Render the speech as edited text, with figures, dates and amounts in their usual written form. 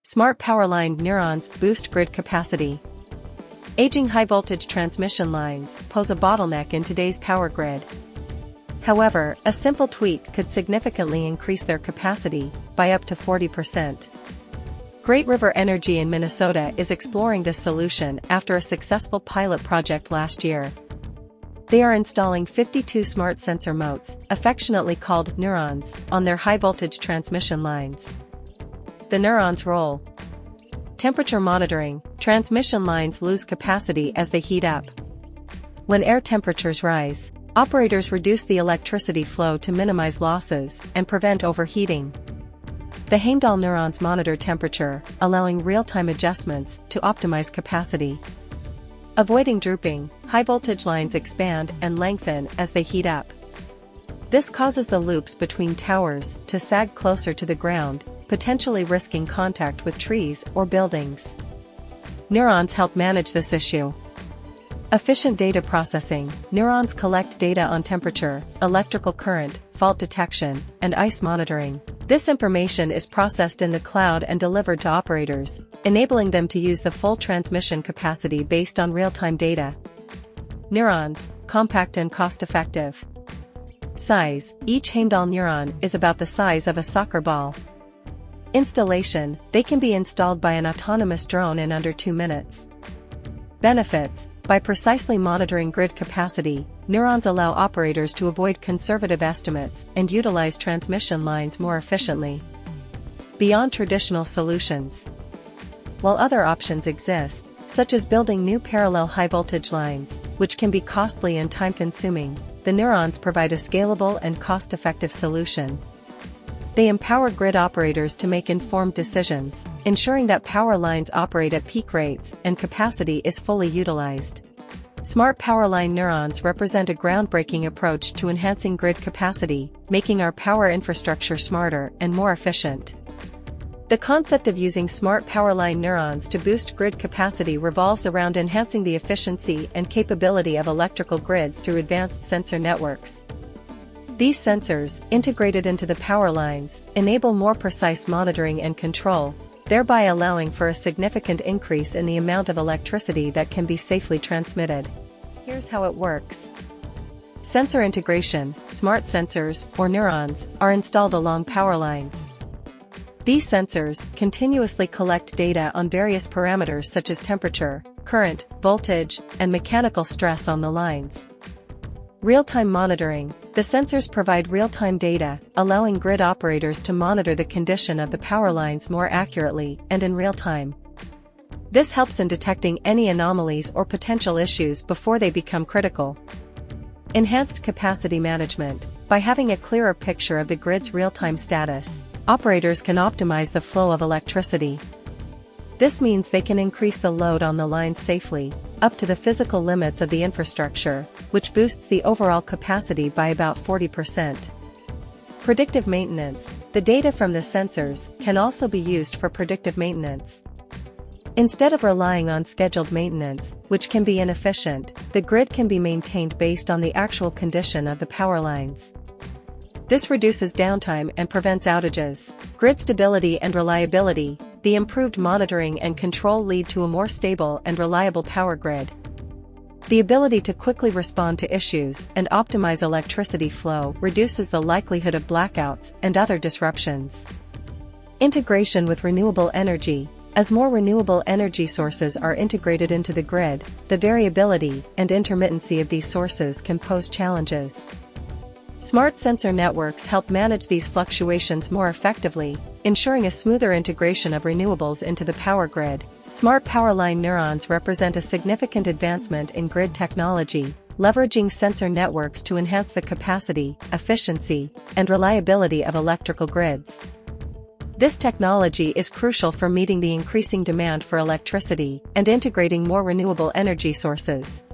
Smart Powerline Neurons boost grid capacity. Aging high-voltage transmission lines pose a bottleneck in today's power grid. However, a simple tweak could significantly increase their capacity by up to 40%. Great River Energy in Minnesota is exploring this solution after a successful pilot project last year. They are installing 52 smart sensor motes, affectionately called neurons, on their high-voltage transmission lines. The neurons' role: temperature monitoring. Transmission lines lose capacity as they heat up. When air temperatures rise, operators reduce the electricity flow to minimize losses and prevent overheating. The Heimdall neurons monitor temperature, allowing real-time adjustments to optimize capacity. Avoiding drooping, high-voltage lines expand and lengthen as they heat up. This causes the loops between towers to sag closer to the ground, potentially risking contact with trees or buildings. Neurons help manage this issue. Efficient data processing. Neurons collect data on temperature, electrical current, fault detection, and ice monitoring. This information is processed in the cloud and delivered to operators, enabling them to use the full transmission capacity based on real-time data. Neurons, compact and cost-effective. Size. Each Heimdall neuron is about the size of a soccer ball. Installation. They can be installed by an autonomous drone in under 2 minutes. Benefits. By precisely monitoring grid capacity, neurons allow operators to avoid conservative estimates and utilize transmission lines more efficiently. Beyond traditional solutions. While other options exist, such as building new parallel high-voltage lines, which can be costly and time-consuming, the neurons provide a scalable and cost-effective solution. They empower grid operators to make informed decisions, ensuring that power lines operate at peak rates and capacity is fully utilized. Smart Powerline neurons represent a groundbreaking approach to enhancing grid capacity, making our power infrastructure smarter and more efficient. The concept of using smart Powerline neurons to boost grid capacity revolves around enhancing the efficiency and capability of electrical grids through advanced sensor networks. These sensors, integrated into the power lines, enable more precise monitoring and control, thereby allowing for a significant increase in the amount of electricity that can be safely transmitted. Here's how it works. Sensor integration. Smart sensors, or neurons, are installed along power lines. These sensors continuously collect data on various parameters such as temperature, current, voltage, and mechanical stress on the lines. Real-time monitoring. The sensors provide real-time data, allowing grid operators to monitor the condition of the power lines more accurately and in real time. This helps in detecting any anomalies or potential issues before they become critical. Enhanced capacity management. By having a clearer picture of the grid's real-time status, operators can optimize the flow of electricity. This means they can increase the load on the lines safely, up to the physical limits of the infrastructure, which boosts the overall capacity by about 40%. Predictive maintenance. The data from the sensors can also be used for predictive maintenance. Instead of relying on scheduled maintenance, which can be inefficient, the grid can be maintained based on the actual condition of the power lines. This reduces downtime and prevents outages. Grid stability and reliability. The improved monitoring and control lead to a more stable and reliable power grid. The ability to quickly respond to issues and optimize electricity flow reduces the likelihood of blackouts and other disruptions. Integration with renewable energy. As more renewable energy sources are integrated into the grid, the variability and intermittency of these sources can pose challenges. Smart sensor networks help manage these fluctuations more effectively, ensuring a smoother integration of renewables into the power grid. Smart Powerline neurons represent a significant advancement in grid technology, leveraging sensor networks to enhance the capacity, efficiency, and reliability of electrical grids. This technology is crucial for meeting the increasing demand for electricity and integrating more renewable energy sources.